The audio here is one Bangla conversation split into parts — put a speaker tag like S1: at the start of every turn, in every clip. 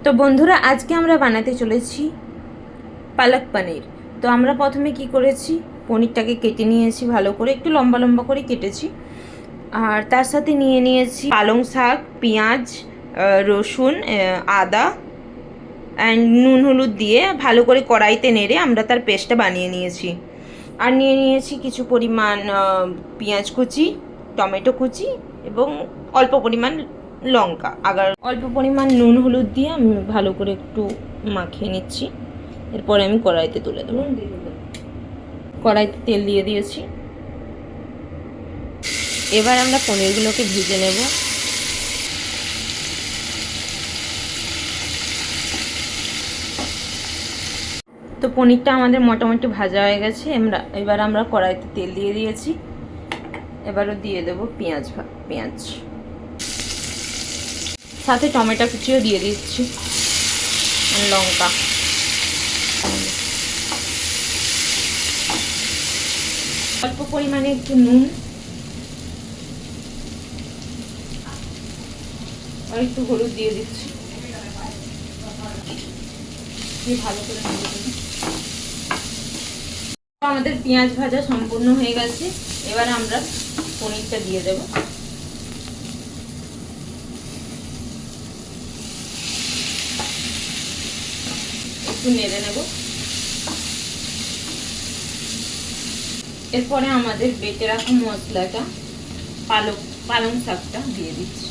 S1: তো বন্ধুরা, আজকে আমরা বানাতে চলেছি পালক পনির। তো আমরা প্রথমে কি করেছি, পনিরটাকে কেটে নিয়েছি, ভালো করে একটু লম্বা লম্বা করে কেটেছি। আর তার সাথে নিয়ে নিয়েছি পালং শাক, পেঁয়াজ, রসুন, আদা অ্যান্ড নুন হলুদ দিয়ে ভালো করে কড়াইতে নেড়ে আমরা তার পেস্টটা বানিয়ে নিয়েছি। আর নিয়ে নিয়েছি কিছু পরিমাণ পেঁয়াজ কুচি, টমেটো কুচি এবং অল্প পরিমাণ লঙ্কা। আবার অল্প পরিমাণ নুন হলুদ দিয়ে আমি ভালো করে একটু মাখিয়ে নিচ্ছি। এরপরে আমি কড়াইতে তুলে দেবো। কড়াইতে তেল দিয়ে দিয়েছি। এবার আমরা পনিরগুলোকে ভেজে নেব। তো পনিরটা আমাদের মোটামুটি ভাজা হয়ে গেছে। এবার আমরা কড়াইতে তেল দিয়ে দিয়েছি। এবারও দিয়ে দেবো পেঁয়াজ, সাথে টমেটো কুচিও দিয়ে দিচ্ছি, লঙ্কা। অল্প পরিমাণে একটু নুন আর একটু হলুদ দিয়ে দিচ্ছি। ভালো করে আমাদের পেঁয়াজ ভাজা সম্পূর্ণ হয়ে গেছে। এবার আমরা পনিরটা দিয়ে দেব। একটু নেড়ে নেব। এরপরে আমাদের বেটে রাখা মশলাটা, পালং শাকটা দিয়ে দিচ্ছি।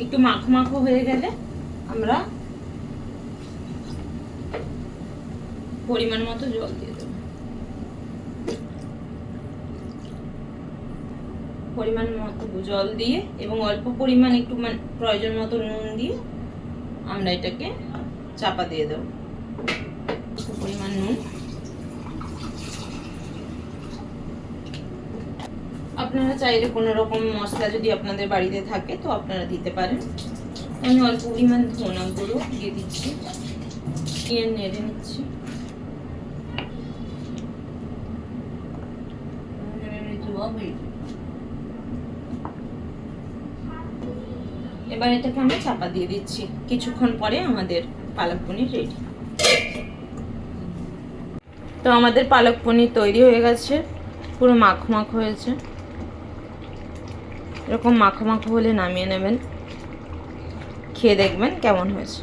S1: একটু মাখো মাখো হয়ে গেলে আমরা পরিমাণ মতো জল দিয়ে দেব। পরিমাণ মতো জল দিয়ে এবং অল্প পরিমাণ একটু প্রয়োজন মতো নুন দিয়ে আমরা এটাকে চাপা দিয়ে দেব। পরিমাণ নুন, আপনারা চাইলে কোনো রকম মশলা যদি আপনাদের বাড়িতে থাকে তো আপনারা দিতে পারেন। আমি অল্প পরিমাণ ধনা গুঁড়ো দিয়ে দিচ্ছি, দিয়ে নেড়ে নিচ্ছি। এবার এটাকে আমি চাপা দিয়ে দিচ্ছি। কিছুক্ষণ পরে আমাদের পালক পনির রেডি। তো আমাদের পালক পনির তৈরি হয়ে গেছে। পুরো মাখো মাখো হয়েছে। এরকম মাখো মাখো হলে নামিয়ে নেবেন, খেয়ে দেখবেন কেমন হয়েছে।